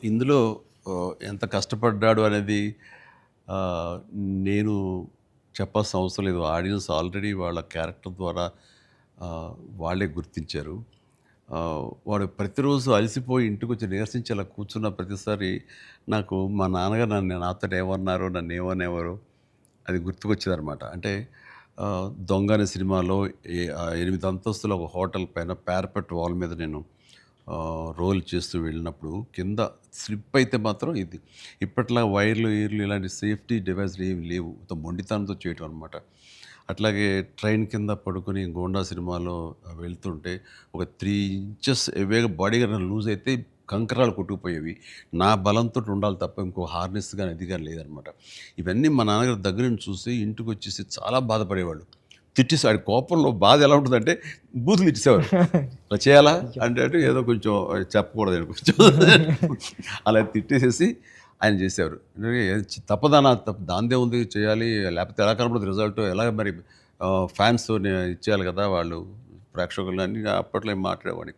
ఇందులో ఎంత కష్టపడ్డాడు అనేది ఆహ్, నేను చెప్పాల్సిన అవసరం లేదు. ఆడియన్స్ ఆల్రెడీ వాళ్ళ క్యారెక్టర్ ద్వారా ఆహ్, వాళ్ళే గుర్తించారు. వాడు ప్రతిరోజు అలసిపోయి ఇంటికొచ్చి నీరసించి అలా కూర్చున్న ప్రతిసారి నాకు మా నాన్నగారు నాతోటి ఏమన్నారో, నన్నేమనేవారో అది గుర్తుకొచ్చేదనమాట. అంటే 'దొంగ' అనే సినిమాలో 8 అంతస్తుల ఒక హోటల్ పైన పారాపెట్ వాల్ మీద నేను రోల్ చేస్తూ వెళ్ళినప్పుడు కింద స్లిప్ అయితే మాత్రం ఇది ఇప్పట్లా వైర్లు, ఈర్లు ఇలాంటి సేఫ్టీ డివైస్‌లు ఏమి లేవు. మొండితనంతో చేయటం అనమాట. అట్లాగే ట్రైన్ కింద పడుకొని 'గోండా' సినిమాలో వెళ్తుంటే ఒక 3 ఇంచెస్ ఎవేగా బాడీ గాని లూజ్ అయితే కంకరాలు కొట్టుకుపోయేవి. నా బలంతోటి ఉండాలి తప్ప ఇంకో హార్నెస్ గాని, అది గాని లేదనమాట. ఇవన్నీ మా నాన్నగారు దగ్గర నుంచి చూసి ఇంటికొచ్చేసి చాలా బాధపడేవాళ్ళు. తిట్టేసాడు. కోపంలో బాధ ఎలా ఉంటుందంటే బూతులు తిట్టేసేవారు. "ఇలా చేయాలా?" అయ్యో! అంటే అదో కొంచెం చెప్పకూడదని కొంచెం అలా తిట్టేసేసి ఆయన చేసేవారు. తప్పదనా దానిదేముంది చేయాలి. లేకపోతే ఎలా కనపడదు రిజల్ట్ ఎలాగ మరి ఫ్యాన్స్ ఇచ్చేయాలి కదా! వాళ్ళు ప్రేక్షకులు అని అప్పట్లో ఏం మాట్లాడేవాడిని.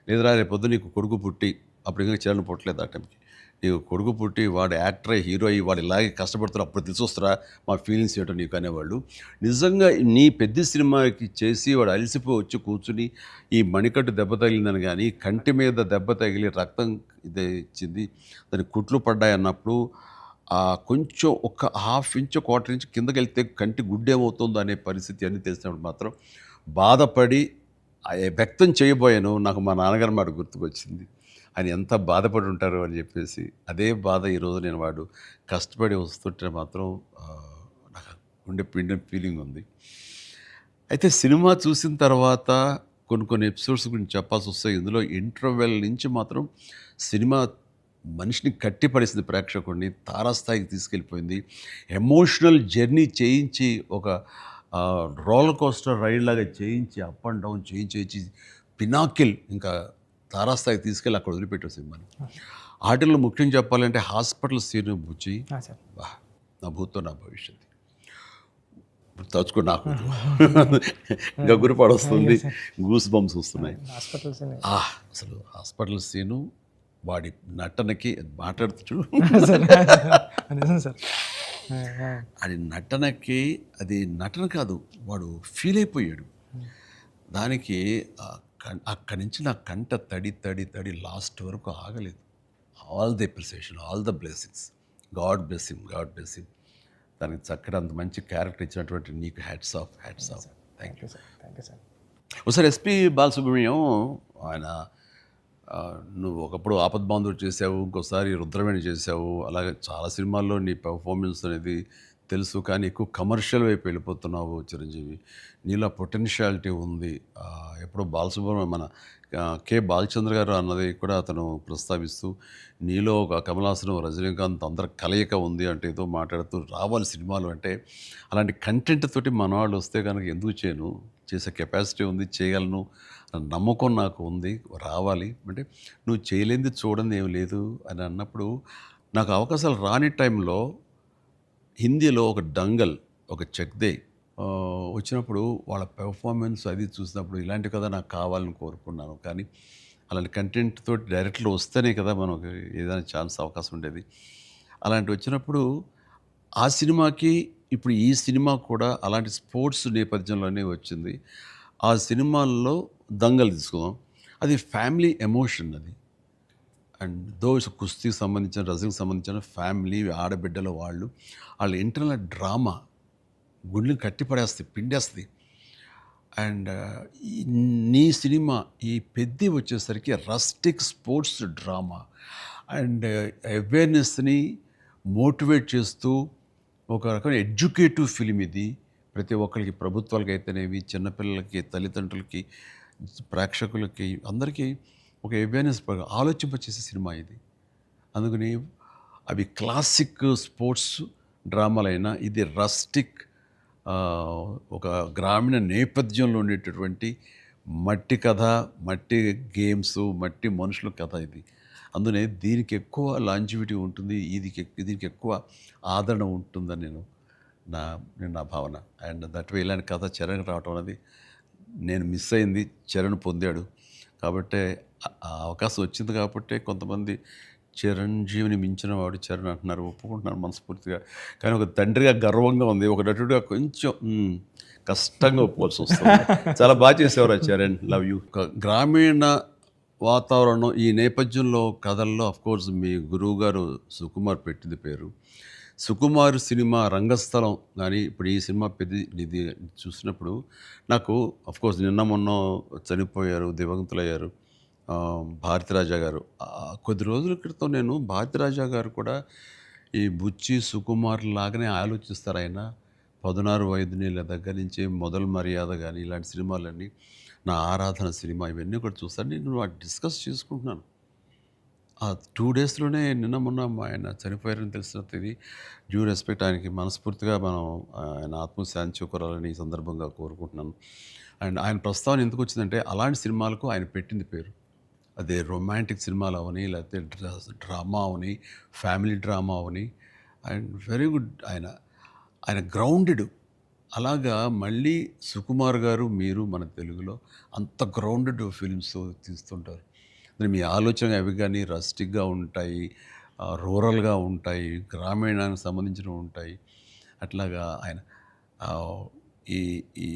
లేదురా రేపొద్దున నీకు కొడుకు పుట్టి అప్పుడు ఇంకా చిరణ్ పుట్టలేదు ఆ టైంకి. నీకు కొడుకు పుట్టి వాడు యాక్టర్ అయ్యి, హీరో అయ్యి వాడు ఇలాగే కష్టపడుతున్నారు అప్పుడు తెలిసొస్తరా మా ఫీలింగ్స్ ఏంటో నీకు అనేవాళ్ళు. నిజంగా నీ పెద్ద సినిమాకి చేసి వాడు అలసిపోయి వచ్చి కూర్చుని ఈ మణికట్టు దెబ్బ తగిలిందని గానీ, కంటి మీద దెబ్బ తగిలి రక్తం ఇది ఇచ్చింది. దానికి కుట్లు పడ్డాయన్నప్పుడు కొంచెం ఒక హాఫ్ ఇంచ్, క్వార్టర్ ఇంచ్ కిందకెళ్తే కంటి గుడ్డేమవుతుందో అనే పరిస్థితి అన్నీ తెలిసినప్పుడు మాత్రం బాధపడి వ్యక్తం చేయబోయాను. నాకు మా నాన్నగారి మాట గుర్తుకొచ్చింది. ఆయన ఎంత బాధపడి ఉంటారో అని చెప్పేసి. అదే బాధ ఈరోజు నేను వాడు కష్టపడి వస్తుంటే మాత్రం నాకు గుండె పిండిన ఫీలింగ్ ఉంది. అయితే సినిమా చూసిన తర్వాత కొన్ని కొన్ని ఎపిసోడ్స్ గురించి చెప్పాల్సొస్తాయి. ఇందులో ఇంటర్వెల్ నుంచి మాత్రం సినిమా మనిషిని కట్టిపడేసింది ప్రేక్షకుడిని. తారాస్థాయికి తీసుకెళ్ళిపోయింది. ఎమోషనల్ జర్నీ చేయించి ఒక రోలర్ కోస్టర్ రైడ్ లాగా చేయించి అప్ అండ్ డౌన్ చేయించి పినాకిల్ ఇంకా తారాస్థాయికి తీసుకెళ్ళి అక్కడ వదిలిపెట్టారు సినిమాని. ఆటిల్లో ముఖ్యంగా చెప్పాలంటే హాస్పిటల్ సీన్ బుచ్చి సార్. నా భూతో నా భవిష్యత్తు. ఇప్పుడు తలుచుకో నాకు గగురు పడొస్తుంది. గూస్ బంప్స్ వస్తున్నాయి. హాస్పిటల్స్ అసలు హాస్పిటల్ సీను వాడి నటనకి మాట్లాడుతూ చూడు నిజం సార్. అది నటనకి అది నటన కాదు వాడు ఫీల్ అయిపోయాడు. దానికి అక్కడి నుంచి నా కంట తడి తడి తడి లాస్ట్ వరకు ఆగలేదు. All the appreciation, all the blessings. God bless him, God bless him. దానికి చక్కటి అంత మంచి క్యారెక్టర్ ఇచ్చినటువంటి నీకు hats off, hats off. Thank you. Thank you sir. ఒకసారి ఎస్పి బాలసుబ్రహ్మణ్యం ఆయన నువ్వు ఒకప్పుడు ఆపద్బాంధవుడు చేసావు, ఇంకోసారి రుద్రవేణి చేసావు. అలాగే చాలా సినిమాల్లో నీ పెర్ఫార్మెన్స్ అనేది తెలుసు. కానీ ఎక్కువ కమర్షియల్ వైపు వెళ్ళిపోతున్నావు చిరంజీవి. నీలో పొటెన్షియాలిటీ ఉంది. ఎప్పుడో బాలసుబ్రహ్మణ్యం మన కె. బాలచంద్ర గారు అన్నది కూడా అతను ప్రస్తావిస్తూ నీలో ఒక కమల్ హాసన్, రజనీకాంత్ అందరి కలయిక ఉంది అంటే ఏదో మాట్లాడుతూ రావాలి సినిమాలు అంటే. అలాంటి కంటెంట్ తోటి మనవాళ్ళు వస్తే కనుక ఎందుకు చేయను, చేసే కెపాసిటీ ఉంది, చేయగలను అన్న నమ్మకం నాకు ఉంది, రావాలి అంటే. నువ్వు చేయలేనిది చూడండి ఏం లేదు అని అన్నప్పుడు నాకు అవకాశాలు రాని టైంలో హిందీలో ఒక డంగల్, ఒక చెక్ దే వచ్చినప్పుడు వాళ్ళ పెర్ఫార్మెన్స్ అది చూసినప్పుడు ఇలాంటి కదా నాకు కావాలని కోరుకున్నాను. కానీ అలాంటి కంటెంట్ తోటి డైరెక్ట్లో వస్తేనే కదా మనకు ఏదైనా ఛాన్స్ అవకాశం ఉండేది. అలాంటి వచ్చినప్పుడు ఆ సినిమాకి ఇప్పుడు ఈ సినిమా కూడా అలాంటి స్పోర్ట్స్ నేపథ్యంలోనే వచ్చింది. ఆ సినిమాల్లో దంగల్ తీసుకుందాం. అది ఫ్యామిలీ ఎమోషన్ అది. అండ్ కుస్తీకి సంబంధించిన, రెజ్లింగ్‌కి సంబంధించిన ఫ్యామిలీ ఆడబిడ్డలు వాళ్ళ ఇంటర్నల్ డ్రామా గుండెని కట్టిపడేస్తది, పిండేస్తది. అండ్ ఈ నీ సినిమా ఈ పెద్ది వచ్చేసరికి రస్టిక్ స్పోర్ట్స్ డ్రామా అండ్ అవేర్నెస్‌ని మోటివేట్ చేస్తూ ఒక రకమైన ఎడ్యుకేటివ్ ఫిల్మ్ ఇది. ప్రతి ఒక్కరికి, ప్రభుత్వాలకైతేనేవి, చిన్నపిల్లలకి, తల్లిదండ్రులకి, ప్రేక్షకులకి అందరికీ ఒక అవేర్నెస్ ఆలోచింపచేసే సినిమా ఇది. అందుకని అవి క్లాసిక్ స్పోర్ట్స్ డ్రామాలైనా ఇది రస్టిక్ ఒక గ్రామీణ నేపథ్యంలో ఉండేటటువంటి మట్టి కథ, మట్టి గేమ్స్, మట్టి మనుషుల కథ ఇది. అందునే దీనికి ఎక్కువ లాంజివిటీ ఉంటుంది. దీనికి ఎక్కువ ఆదరణ ఉంటుందని నేను నా భావన. అండ్ దట్ వే ఇలాంటి కథ చరణ్ రావటం అనేది నేను మిస్ అయింది, చరణ్ పొందాడు. కాబట్టే ఆ అవకాశం వచ్చింది కాబట్టే కొంతమంది చిరంజీవిని మించిన వాడు చరణ్ అంటున్నారు, ఒప్పుకుంటున్నాను మనస్ఫూర్తిగా. కానీ ఒక తండ్రిగా గర్వంగా ఉంది, ఒక నటుడిగా కొంచెం కష్టంగా ఒప్పుకోవాల్సి వస్తుంది. చాలా బాగా చేసేవారు ఆ చరణ్, లవ్ యూ. గ్రామీణ వాతావరణం ఈ నేపథ్యంలో కథల్లో కోర్స్ మీ గురువు గారు సుకుమార్ పెట్టింది పేరు. సుకుమార్ సినిమా రంగస్థలం కానీ ఇప్పుడు ఈ సినిమా పెద్ద ఇది చూసినప్పుడు నాకు కోర్స్ నిన్న మొన్న చనిపోయారు, దివంగతులయ్యారు భారతిరాజా గారు. కొద్ది రోజుల క్రితం నేను భారతిరాజా గారు కూడా ఈ బుచ్చి సుకుమార్ లాగానే ఆలోచిస్తారు ఆయన. 16 వయదునీళ్ళ దగ్గర నుంచి మొదలు మర్యాద కానీ ఇలాంటి సినిమాలన్నీ, నా ఆరాధన సినిమా ఇవన్నీ కూడా చూస్తాను. నేను వాటి డిస్కస్ చేసుకుంటున్నాను. ఆ 2 డేస్‌లోనే నిన్న మొన్న ఆయన చనిపోయారని తెలిసిన ఇది డ్యూ రెస్పెక్ట్ ఆయనకి మనస్ఫూర్తిగా మనం ఆయన ఆత్మశాంతి చేకూరాలని ఈ సందర్భంగా కోరుకుంటున్నాను. అండ్ ఆయన ప్రస్తావన ఎందుకు వచ్చిందంటే అలాంటి సినిమాలకు ఆయన పెట్టింది పేరు. అదే రొమాంటిక్ సినిమాలు అవని, లేకపోతే drama Avani, family drama Avani, and very good ఆయన. ఆయన గ్రౌండెడ్. అలాగా మళ్ళీ సుకుమార్ గారు, మీరు మన తెలుగులో అంత గ్రౌండెడ్ ఫిల్మ్స్ తీస్తుంటారు. మరి మీ ఆలోచన అవి కానీ రస్టిక్గా ఉంటాయి, రూరల్గా ఉంటాయి, గ్రామీణానికి సంబంధించినవి ఉంటాయి. అట్లాగా ఆయన ఆ, ఈ ఈ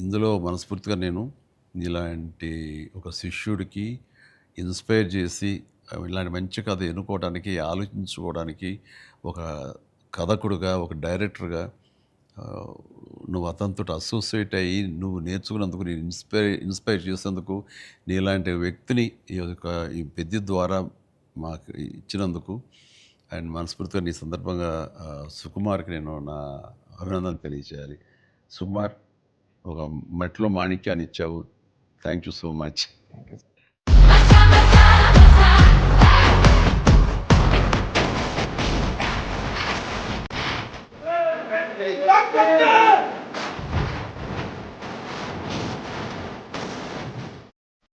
ఇందులో మనస్ఫూర్తిగా నేను ఇలాంటి ఒక శిష్యుడికి ఇన్స్పైర్ చేసి ఇలాంటి మంచి కథ ఎన్నుకోవడానికి, ఆలోచించుకోవడానికి ఒక కథకుడుగా, ఒక డైరెక్టర్గా ఆ, నువ్వు అతనితో అసోసియేట్ అయ్యి నువ్వు నేర్చుకున్నందుకు, నేను ఇన్స్పైర్ చేసేందుకు, నీలాంటి వ్యక్తిని ఈ పెద్ద ద్వారా మాకు ఇచ్చినందుకు అండ్ మనస్ఫూర్తిగా నీ సందర్భంగా సుకుమార్కి నేను నా అభినందనలు తెలియజేయాలి. సుకుమార్, ఒక మట్టిలో మాణిక్యాన్ని ఇచ్చావు. Thank you so much. Thank you.